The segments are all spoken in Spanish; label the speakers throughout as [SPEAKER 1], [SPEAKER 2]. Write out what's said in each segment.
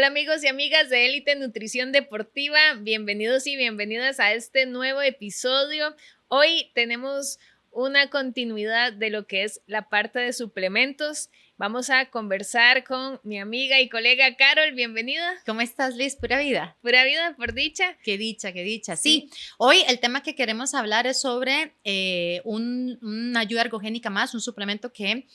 [SPEAKER 1] Hola amigos y amigas de Élite Nutrición Deportiva, bienvenidos y bienvenidas a este nuevo episodio. Hoy tenemos una continuidad de lo que es la parte de suplementos. Vamos a conversar con mi amiga y colega Carol, bienvenida.
[SPEAKER 2] ¿Cómo estás, Liz? Pura vida.
[SPEAKER 1] Pura vida, por dicha.
[SPEAKER 2] Qué dicha, qué dicha. Sí, hoy el tema que queremos hablar es sobre una ayuda ergogénica más, un suplemento que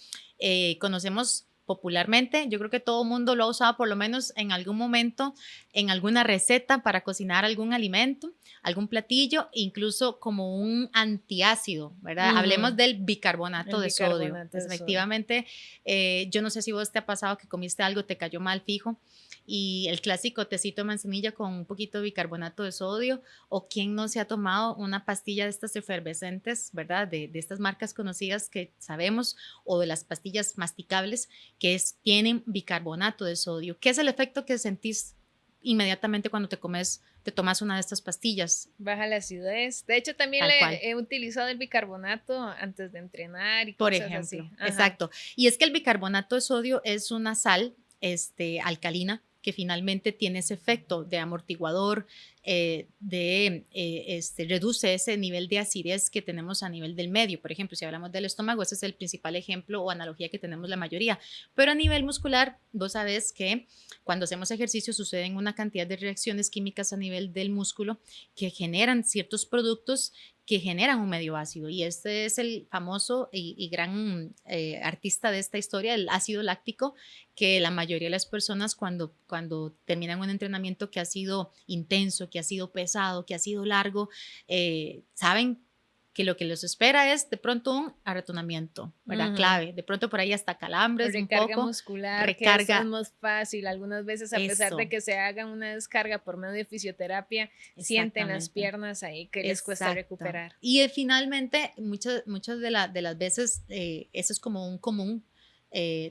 [SPEAKER 2] conocemos popularmente. Yo creo que todo el mundo lo ha usado por lo menos en algún momento, en alguna receta para cocinar algún alimento, algún platillo, incluso como un antiácido, ¿verdad? Hablemos del bicarbonato de sodio. Efectivamente, yo no sé si vos te ha pasado que comiste algo, te cayó mal fijo, y el clásico tecito de manzanilla con un poquito de bicarbonato de sodio, o quién no se ha tomado una pastilla de estas efervescentes, ¿verdad? De estas marcas conocidas que sabemos, o de las pastillas masticables que tienen bicarbonato de sodio. ¿Qué es el efecto que sentís inmediatamente cuando te tomas una de estas pastillas?
[SPEAKER 1] Baja la acidez. De hecho, también he utilizado el bicarbonato antes de entrenar y
[SPEAKER 2] por
[SPEAKER 1] cosas
[SPEAKER 2] ejemplo,
[SPEAKER 1] así.
[SPEAKER 2] Exacto. Y es que el bicarbonato de sodio es una sal alcalina que finalmente tiene ese efecto de amortiguador, reduce ese nivel de acidez que tenemos a nivel del medio. Por ejemplo, si hablamos del estómago, ese es el principal ejemplo o analogía que tenemos la mayoría. Pero a nivel muscular, vos sabés que cuando hacemos ejercicio suceden una cantidad de reacciones químicas a nivel del músculo que generan ciertos productos que generan un medio ácido, y este es el famoso y gran artista de esta historia, el ácido láctico, que la mayoría de las personas cuando terminan un entrenamiento que ha sido intenso, que ha sido pesado, que ha sido largo, saben que lo que los espera es de pronto un arretonamiento, ¿verdad? Clave, de pronto por ahí hasta calambres,
[SPEAKER 1] recarga muscular, recarga, que es más fácil. Algunas veces, a pesar de que se hagan una descarga por medio de fisioterapia, sienten las piernas ahí que les cuesta recuperar.
[SPEAKER 2] Y finalmente, muchas de las veces, eso es como un común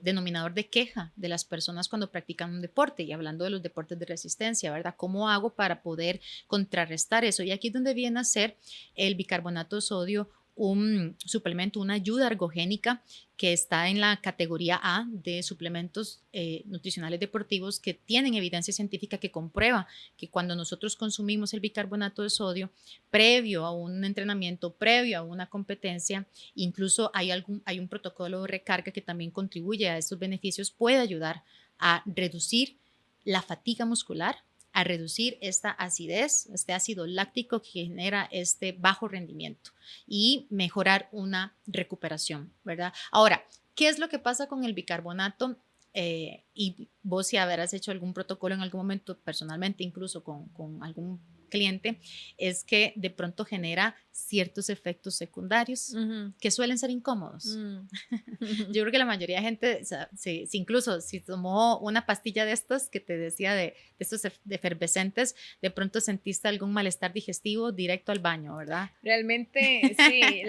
[SPEAKER 2] denominador de queja de las personas cuando practican un deporte, y hablando de los deportes de resistencia, ¿verdad? ¿Cómo hago para poder contrarrestar eso? Y aquí es donde viene a ser el bicarbonato de sodio un suplemento, una ayuda ergogénica que está en la categoría A de suplementos nutricionales deportivos que tienen evidencia científica que comprueba que cuando nosotros consumimos el bicarbonato de sodio previo a un entrenamiento, previo a una competencia, incluso hay un protocolo de recarga que también contribuye a estos beneficios, puede ayudar a reducir la fatiga muscular, a reducir esta acidez, este ácido láctico que genera este bajo rendimiento, y mejorar una recuperación, ¿verdad? Ahora, ¿qué es lo que pasa con el bicarbonato? Y vos, si habrás hecho algún protocolo en algún momento, personalmente, incluso con algún cliente, es que de pronto genera ciertos efectos secundarios que suelen ser incómodos. Yo creo que la mayoría de gente, o sea, incluso si tomó una pastilla de estas que te decía de estos efervescentes, de pronto sentiste algún malestar digestivo directo al baño, ¿verdad?
[SPEAKER 1] Realmente sí,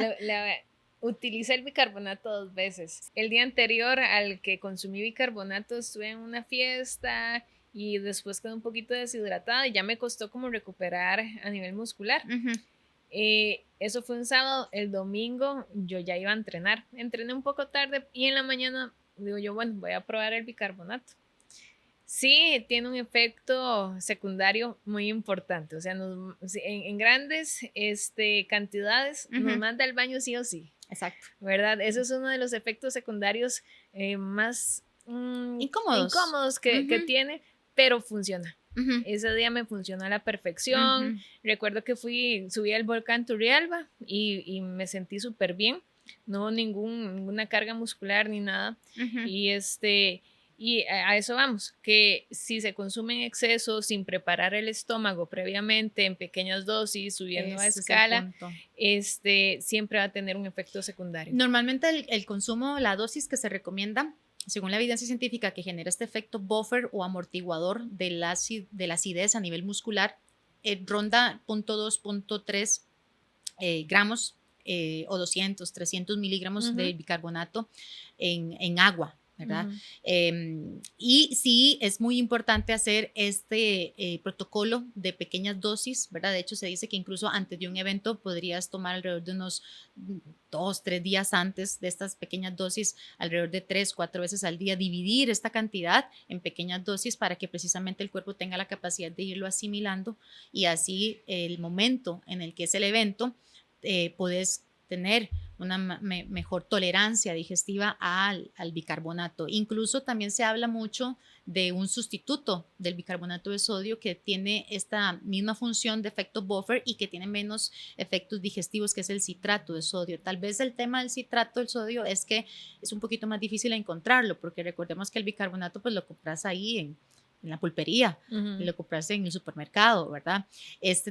[SPEAKER 1] utilicé el bicarbonato 2 veces. El día anterior al que consumí bicarbonato estuve en una fiesta y después quedé un poquito deshidratada y ya me costó como recuperar a nivel muscular. Eso fue un sábado. El domingo yo ya iba a entrenar. Entrené un poco tarde y en la mañana digo yo, bueno, voy a probar el bicarbonato. Sí, tiene un efecto secundario muy importante. O sea, en grandes cantidades nos manda al baño sí o sí.
[SPEAKER 2] Exacto.
[SPEAKER 1] ¿Verdad? Eso es uno de los efectos secundarios más incómodos que tiene, pero funciona. Ese día me funcionó a la perfección. Recuerdo que subí al volcán Turrialba y me sentí súper bien. No hubo ninguna carga muscular ni nada. Y a eso vamos, que si se consume en exceso, sin preparar el estómago previamente, en pequeñas dosis, subiendo a escala, siempre va a tener un efecto secundario.
[SPEAKER 2] Normalmente el consumo, la dosis que se recomienda, según la evidencia científica que genera este efecto buffer o amortiguador de la acidez a nivel muscular, ronda 0.2, 0.3 gramos o 200, 300 miligramos de bicarbonato en agua. ¿verdad? Y sí, es muy importante hacer este protocolo de pequeñas dosis, ¿verdad? De hecho, se dice que incluso antes de un evento podrías tomar alrededor de unos 2, 3 días antes de estas pequeñas dosis, alrededor de 3, 4 veces al día, dividir esta cantidad en pequeñas dosis para que precisamente el cuerpo tenga la capacidad de irlo asimilando y así el momento en el que es el evento, puedes tener una mejor tolerancia digestiva al bicarbonato. Incluso también se habla mucho de un sustituto del bicarbonato de sodio que tiene esta misma función de efecto buffer y que tiene menos efectos digestivos, que es el citrato de sodio. Tal vez el tema del citrato del sodio es que es un poquito más difícil encontrarlo, porque recordemos que el bicarbonato pues lo compras ahí en la pulpería, lo compras en el supermercado, ¿verdad?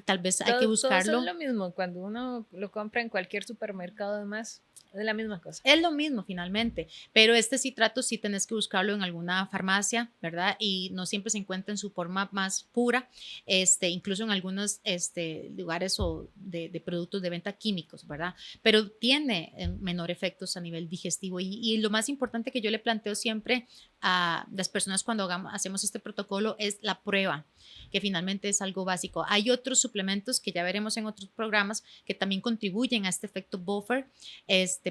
[SPEAKER 2] Tal vez hay que buscarlo.
[SPEAKER 1] Todo es lo mismo, cuando uno lo compra en cualquier supermercado, además, es la misma cosa.
[SPEAKER 2] Es lo mismo finalmente, pero este citrato sí tenés que buscarlo en alguna farmacia, ¿verdad? Y no siempre se encuentra en su forma más pura, incluso en algunos lugares o de productos de venta químicos, ¿verdad? Pero tiene menor efectos a nivel digestivo y lo más importante que yo le planteo siempre a las personas cuando hacemos este protocolo es la prueba, que finalmente es algo básico. Hay otros suplementos que ya veremos en otros programas que también contribuyen a este efecto buffer,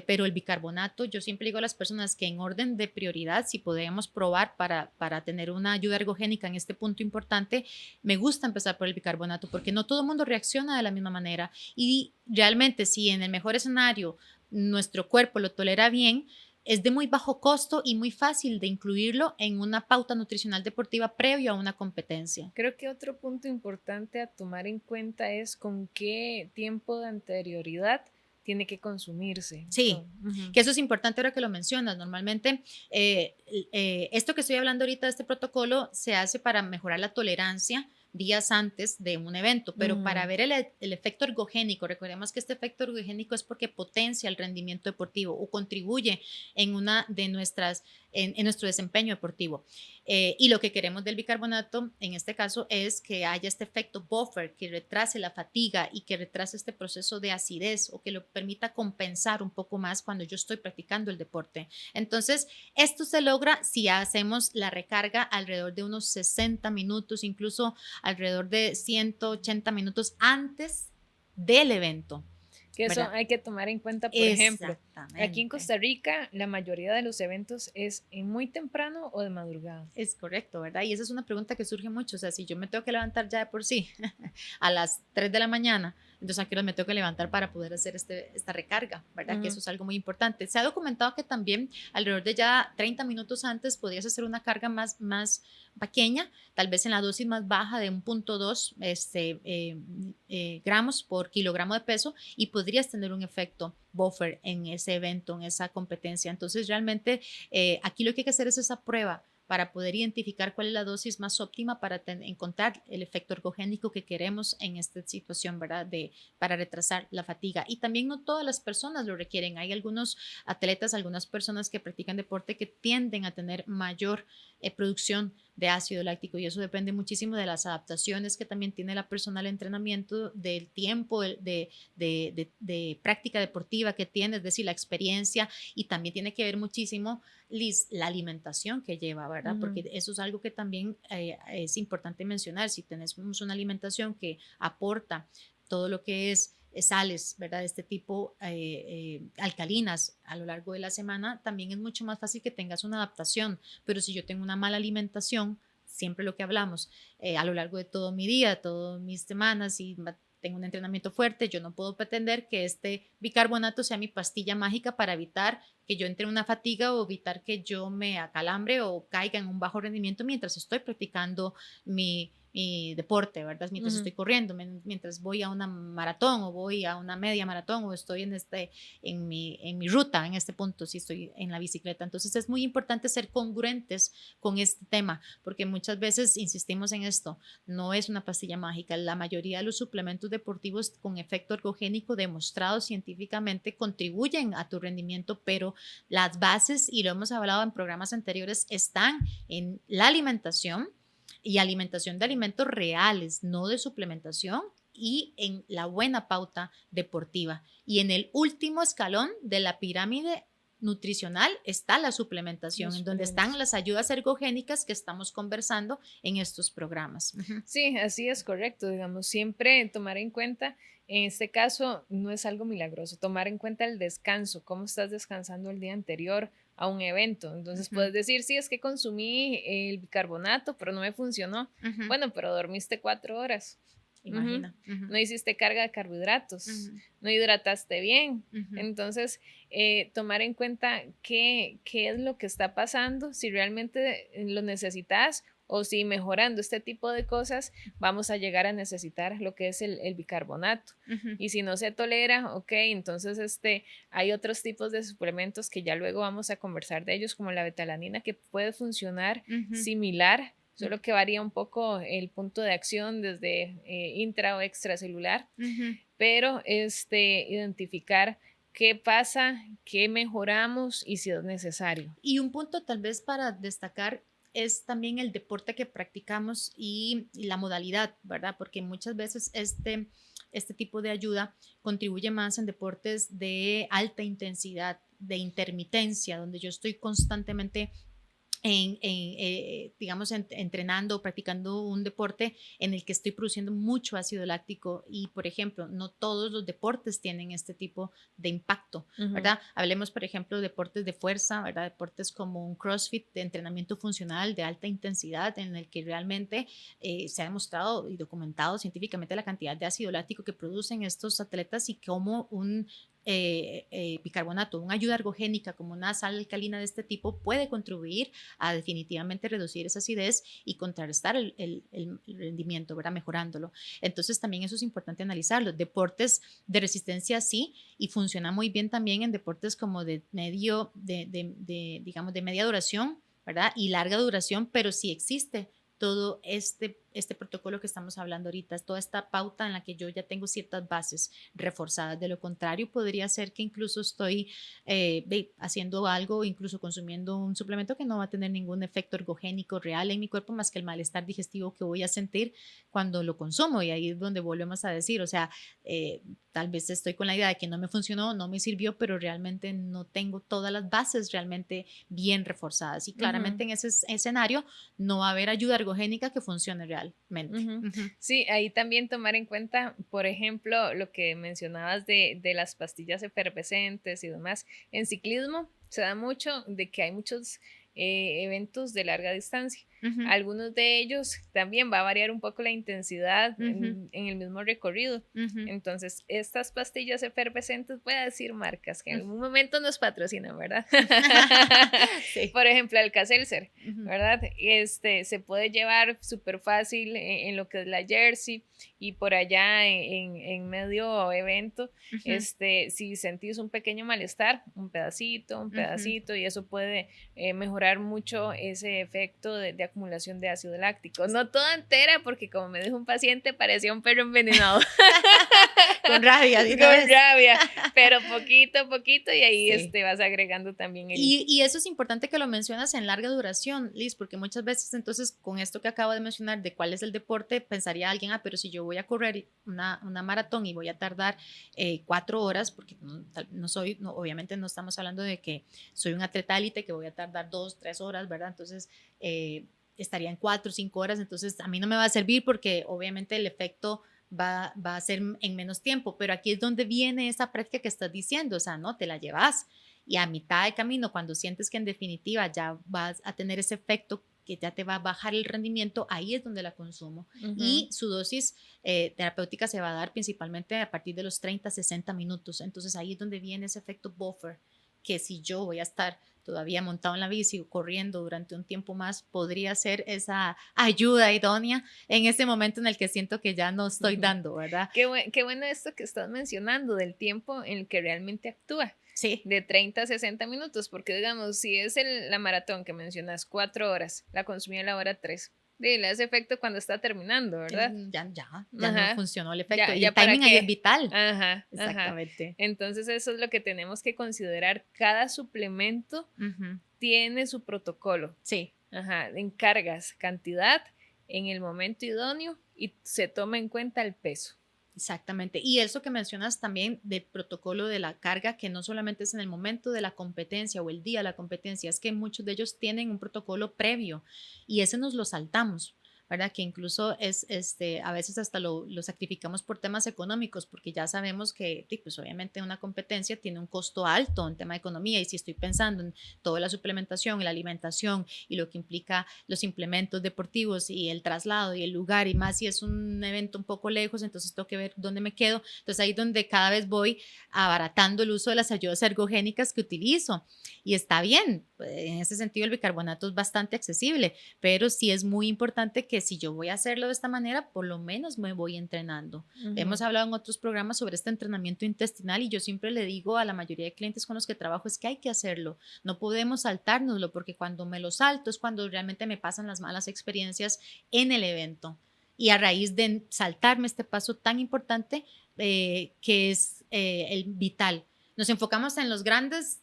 [SPEAKER 2] pero el bicarbonato, yo siempre digo a las personas que en orden de prioridad, si podemos probar para tener una ayuda ergogénica en este punto importante, me gusta empezar por el bicarbonato porque no todo el mundo reacciona de la misma manera y realmente si en el mejor escenario nuestro cuerpo lo tolera bien, es de muy bajo costo y muy fácil de incluirlo en una pauta nutricional deportiva previo a una competencia.
[SPEAKER 1] Creo que otro punto importante a tomar en cuenta es con qué tiempo de anterioridad tiene que consumirse.
[SPEAKER 2] Sí, que eso es importante ahora que lo mencionas. Normalmente, esto que estoy hablando ahorita de este protocolo se hace para mejorar la tolerancia días antes de un evento, pero para ver el efecto ergogénico, recordemos que este efecto ergogénico es porque potencia el rendimiento deportivo o contribuye en una de nuestras, en nuestro desempeño deportivo. Y lo que queremos del bicarbonato en este caso es que haya este efecto buffer que retrase la fatiga y que retrase este proceso de acidez o que lo permita compensar un poco más cuando yo estoy practicando el deporte. Entonces, esto se logra si hacemos la recarga alrededor de unos 60 minutos, incluso alrededor de 180 minutos antes del evento.
[SPEAKER 1] Que eso hay que tomar en cuenta, por ejemplo, aquí en Costa Rica la mayoría de los eventos es en muy temprano o de madrugada.
[SPEAKER 2] Es correcto, ¿verdad? Y esa es una pregunta que surge mucho, o sea, si yo me tengo que levantar ya de por sí a las 3 de la mañana, entonces a qué hora me tengo que levantar para poder hacer esta recarga, ¿verdad? Que eso es algo muy importante. Se ha documentado que también alrededor de ya 30 minutos antes podrías hacer una carga más pequeña, tal vez en la dosis más baja de 1.2 gramos por kilogramo de peso y podrías tener un efecto buffer en ese evento, en esa competencia. Entonces realmente aquí lo que hay que hacer es esa prueba para poder identificar cuál es la dosis más óptima para encontrar el efecto ergogénico que queremos en esta situación, ¿verdad? Para retrasar la fatiga. Y también no todas las personas lo requieren. Hay algunos atletas, algunas personas que practican deporte que tienden a tener mayor producción de ácido láctico y eso depende muchísimo de las adaptaciones que también tiene la persona al entrenamiento, del tiempo de práctica deportiva que tiene, es decir, la experiencia y también tiene que ver muchísimo Liz, la alimentación que lleva, ¿verdad? Porque eso es algo que también es importante mencionar. Si tenemos una alimentación que aporta todo lo que es sales, ¿verdad? De este tipo alcalinas a lo largo de la semana, también es mucho más fácil que tengas una adaptación. Pero si yo tengo una mala alimentación, siempre lo que hablamos, a lo largo de todo mi día, todas mis semanas y tengo un entrenamiento fuerte, yo no puedo pretender que este bicarbonato sea mi pastilla mágica para evitar que yo entre en una fatiga o evitar que yo me acalambre o caiga en un bajo rendimiento mientras estoy practicando mi deporte, ¿verdad? Mientras estoy corriendo, mientras voy a una maratón o voy a una media maratón o estoy en mi ruta, en este punto, si estoy en la bicicleta. Entonces es muy importante ser congruentes con este tema, porque muchas veces insistimos en esto, no es una pastilla mágica. La mayoría de los suplementos deportivos con efecto ergogénico demostrados científicamente contribuyen a tu rendimiento, pero las bases, y lo hemos hablado en programas anteriores, están en la alimentación y alimentación de alimentos reales, no de suplementación, y en la buena pauta deportiva. Y en el último escalón de la pirámide nutricional está la suplementación, en donde están las ayudas ergogénicas que estamos conversando en estos programas.
[SPEAKER 1] Sí, así es correcto, digamos, siempre tomar en cuenta, en este caso no es algo milagroso, tomar en cuenta el descanso, cómo estás descansando el día anterior a un evento. Entonces puedes decir, sí, es que consumí el bicarbonato, pero no me funcionó. Bueno, pero dormiste 4 horas.
[SPEAKER 2] Imagina.
[SPEAKER 1] No hiciste carga de carbohidratos, no hidrataste bien. Entonces, tomar en cuenta qué es lo que está pasando, si realmente lo necesitas o si mejorando este tipo de cosas vamos a llegar a necesitar lo que es el bicarbonato. Y si no se tolera, ok, entonces hay otros tipos de suplementos que ya luego vamos a conversar de ellos, como la betalanina, que puede funcionar similar, solo que varía un poco el punto de acción desde intra o extracelular, pero identificar qué pasa, qué mejoramos y si es necesario.
[SPEAKER 2] Y un punto tal vez para destacar es también el deporte que practicamos y la modalidad, ¿verdad? Porque muchas veces este tipo de ayuda contribuye más en deportes de alta intensidad, de intermitencia, donde yo estoy constantemente digamos, entrenando o practicando un deporte en el que estoy produciendo mucho ácido láctico y, por ejemplo, no todos los deportes tienen este tipo de impacto, ¿verdad? Hablemos, por ejemplo, de deportes de fuerza, ¿verdad? Deportes como un CrossFit de entrenamiento funcional de alta intensidad en el que realmente se ha demostrado y documentado científicamente la cantidad de ácido láctico que producen estos atletas y cómo un bicarbonato, una ayuda ergogénica como una sal alcalina de este tipo puede contribuir a definitivamente reducir esa acidez y contrarrestar el rendimiento, ¿verdad? Mejorándolo. Entonces también eso es importante analizarlo. Deportes de resistencia sí, y funciona muy bien también en deportes como digamos, de media duración, ¿verdad? Y larga duración, pero sí existe todo este protocolo que estamos hablando ahorita, toda esta pauta en la que yo ya tengo ciertas bases reforzadas. De lo contrario, podría ser que incluso estoy haciendo algo, incluso consumiendo un suplemento que no va a tener ningún efecto ergogénico real en mi cuerpo más que el malestar digestivo que voy a sentir cuando lo consumo. Y ahí es donde volvemos a decir, o sea, tal vez estoy con la idea de que no me funcionó, no me sirvió, pero realmente no tengo todas las bases realmente bien reforzadas. Y claramente en ese escenario no va a haber ayuda ergogénica que funcione realmente.
[SPEAKER 1] Sí, ahí también tomar en cuenta, por ejemplo, lo que mencionabas de las pastillas efervescentes y demás. En ciclismo se da mucho de que hay muchos eventos de larga distancia. Algunos de ellos también va a variar un poco la intensidad en el mismo recorrido. Entonces, estas pastillas efervescentes, voy a decir marcas que en algún momento nos patrocinan, ¿verdad? Sí. Por ejemplo, Alka-Seltzer, ¿verdad? Se puede llevar súper fácil en lo que es la Jersey y por allá en medio evento, si sentís un pequeño malestar, un pedacito, y eso puede mejorar mucho ese efecto de acumulación de ácido láctico. No toda entera, porque como me dijo un paciente, parecía un perro envenenado.
[SPEAKER 2] Con rabia.
[SPEAKER 1] Con rabia, pero poquito a poquito y ahí sí. Vas agregando también
[SPEAKER 2] y eso es importante que lo mencionas en larga duración, Liz, porque muchas veces entonces con esto que acabo de mencionar de cuál es el deporte, pensaría alguien, pero si yo voy a correr una maratón y voy a tardar 4 horas, porque obviamente no estamos hablando de que soy un atleta élite que voy a tardar 2, 3 horas, ¿verdad? Entonces estaría en 4 o 5 horas, entonces a mí no me va a servir porque obviamente el efecto va a ser en menos tiempo, pero aquí es donde viene esa práctica que estás diciendo, o sea, no, te la llevas y a mitad de camino, cuando sientes que en definitiva ya vas a tener ese efecto que ya te va a bajar el rendimiento, ahí es donde la consumo. Y su dosis terapéutica se va a dar principalmente a partir de los 30, 60 minutos, entonces ahí es donde viene ese efecto buffer, que si yo voy a estar todavía montado en la bici o corriendo durante un tiempo más, podría ser esa ayuda idónea en ese momento en el que siento que ya no estoy dando, ¿verdad?
[SPEAKER 1] Qué bueno esto que estás mencionando del tiempo en el que realmente actúa.
[SPEAKER 2] Sí.
[SPEAKER 1] De 30 a 60 minutos, porque digamos, si es la maratón que mencionas, 4 horas, la consumí a la hora 3. Le hace efecto cuando está terminando, ¿verdad?
[SPEAKER 2] Ya no funcionó el efecto. Y el
[SPEAKER 1] timing
[SPEAKER 2] ahí es vital.
[SPEAKER 1] Exactamente. Entonces eso es lo que tenemos que considerar. Cada suplemento tiene su protocolo.
[SPEAKER 2] Sí.
[SPEAKER 1] Encargas cantidad en el momento idóneo y se toma en cuenta el peso.
[SPEAKER 2] Exactamente. Y eso que mencionas también del protocolo de la carga, que no solamente es en el momento de la competencia o el día de la competencia, es que muchos de ellos tienen un protocolo previo y ese nos lo saltamos. ¿Verdad? Que incluso a veces hasta lo sacrificamos por temas económicos, porque ya sabemos que, pues obviamente una competencia tiene un costo alto en tema de economía, y si estoy pensando en toda la suplementación y la alimentación y lo que implica los implementos deportivos y el traslado y el lugar, y más si es un evento un poco lejos, entonces tengo que ver dónde me quedo. Entonces ahí es donde cada vez voy abaratando el uso de las ayudas ergogénicas que utilizo, y está bien, en ese sentido el bicarbonato es bastante accesible, pero sí es muy importante que si yo voy a hacerlo de esta manera, por lo menos me voy entrenando. Hemos hablado en otros programas sobre este entrenamiento intestinal, y yo siempre le digo a la mayoría de clientes con los que trabajo es que hay que hacerlo, no podemos saltárnoslo, porque cuando me lo salto es cuando realmente me pasan las malas experiencias en el evento. Y a raíz de saltarme este paso tan importante, que es el vital. Nos enfocamos en los grandes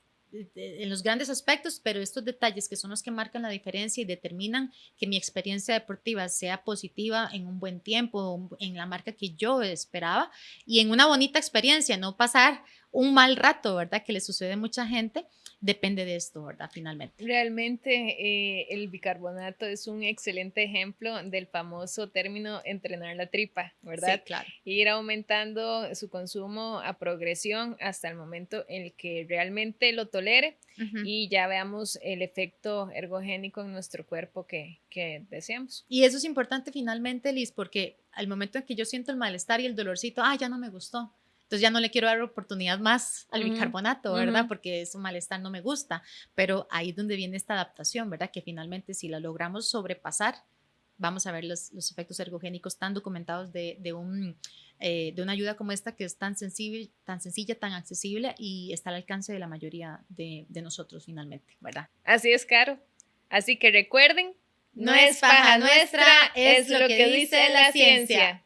[SPEAKER 2] aspectos, pero estos detalles que son los que marcan la diferencia y determinan que mi experiencia deportiva sea positiva en un buen tiempo, en la marca que yo esperaba y en una bonita experiencia, no pasar un mal rato, ¿verdad? Que le sucede a mucha gente, depende de esto, ¿verdad? Finalmente.
[SPEAKER 1] Realmente el bicarbonato es un excelente ejemplo del famoso término entrenar la tripa, ¿verdad?
[SPEAKER 2] Sí, claro.
[SPEAKER 1] Ir aumentando su consumo a progresión hasta el momento en el que realmente lo tolere y ya veamos el efecto ergogénico en nuestro cuerpo que deseamos.
[SPEAKER 2] Y eso es importante finalmente, Liz, porque al momento en que yo siento el malestar y el dolorcito, ya no me gustó. Entonces ya no le quiero dar oportunidad más al bicarbonato, ¿verdad? Porque ese malestar no me gusta. Pero ahí es donde viene esta adaptación, ¿verdad? Que finalmente si la logramos sobrepasar, vamos a ver los efectos ergogénicos tan documentados de una ayuda como esta, que es tan sencilla, tan accesible y está al alcance de la mayoría de nosotros finalmente, ¿verdad?
[SPEAKER 1] Así es, Caro. Así que recuerden, no es paja nuestra, es lo que dice la ciencia.